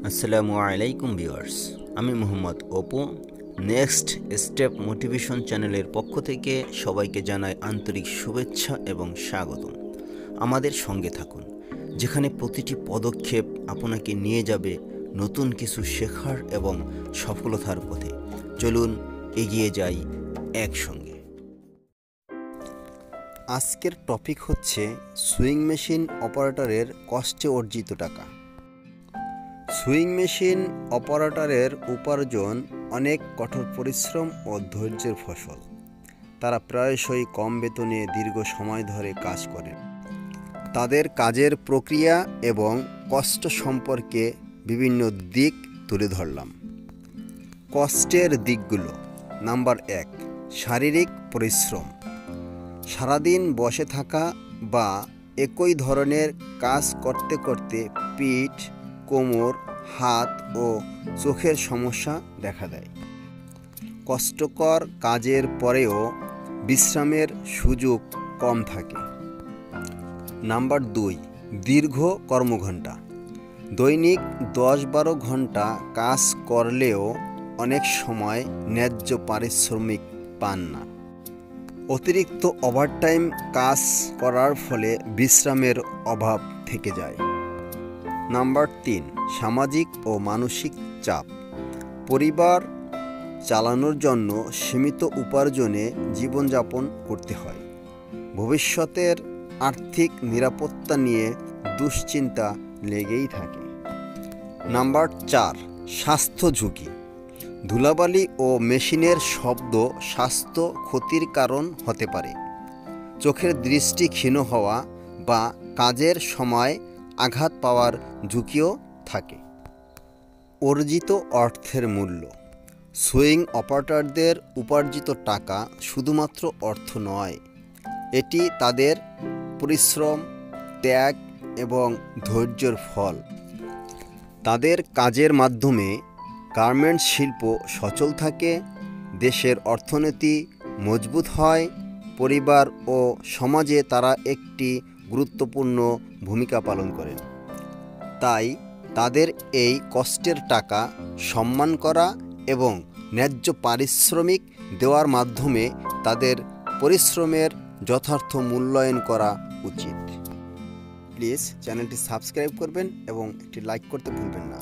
আসসালামু আলাইকুম ভিউয়ার্স, আমি Mohammad Apu. Next step motivation চ্যানেলের পক্ষ থেকে সবাইকে জানাই আন্তরিক শুভেচ্ছা এবং স্বাগতম। আমাদের সঙ্গে থাকুন, যেখানে প্রতিটি পদক্ষেপ আপনাকে নিয়ে যাবে নতুন কিছু শেখার এবং সফলতার পথে। চলুন এগিয়ে যাই একসঙ্গে। আজকের টপিক হচ্ছে সুইং মেশিন অপারেটরের কষ্টে অর্জিত টাকা। সুইং মেশিন অপারেটরের উপার্জন অনেক কঠোর পরিশ্রম ও ধৈর্যের ফসল। তারা প্রায়শই কম বেতনে দীর্ঘ সময় ধরে কাজ করেন। তাদের কাজের প্রক্রিয়া এবং কষ্ট সম্পর্কে বিভিন্ন দিক তুলে ধরলাম। কষ্টের দিকগুলো। নাম্বার 1, শারীরিক পরিশ্রম। সারাদিন বসে থাকা বা একই ধরনের কাজ করতে করতে পিঠ, কোমর, হাত ও চোখের সমস্যা দেখা দেয়। কষ্টকর কাজের পরেও বিশ্রামের সুযোগ কম থাকে। নাম্বার 2, দীর্ঘ কর্মঘণ্টা। দৈনিক 10-12 ঘন্টা কাজ করলেও অনেক সময় ন্যায্য পারিশ্রমিক পান না। অতিরিক্ত ওভারটাইম কাজ করার ফলে বিশ্রামের অভাব থেকে যায়। নাম্বার 3, সামাজিক ও মানসিক চাপ। পরিবার চালানোর জন্য সীমিত উপার্জনে জীবনযাপন করতে হয়। ভবিষ্যতের আর্থিক নিরাপত্তা নিয়ে দুশ্চিন্তা লেগেই থাকে। নাম্বার 4, স্বাস্থ্য ঝুঁকি। ধুলাবালি ও মেশিনের শব্দ স্বাস্থ্য ক্ষতির কারণ হতে পারে। চোখের দৃষ্টি ক্ষীণ হওয়া বা কাজের সময় আঘাত পাওয়ার ঝুঁকিও থাকে। অর্জিত অর্থের মূল্য। সুইং অপারেটরদের উপার্জিত টাকা শুধুমাত্র অর্থ নয়, এটি তাদের পরিশ্রম, ত্যাগ এবং ধৈর্যের ফল। তাদের কাজের মাধ্যমে গার্মেন্টস শিল্প সচল থাকে, দেশের অর্থনীতি মজবুত হয়, পরিবার ও সমাজে তারা একটি গুরুত্বপূর্ণ ভূমিকা পালন করেন। তাই তাদের এই কষ্টের টাকা সম্মান করা এবং ন্যায্য পারিশ্রমিক দেওয়ার মাধ্যমে তাদের পরিশ্রমের যথার্থ মূল্যায়ন করা উচিত। প্লিজ চ্যানেলটি সাবস্ক্রাইব করবেন এবং একটি লাইক করতে ভুলবেন না।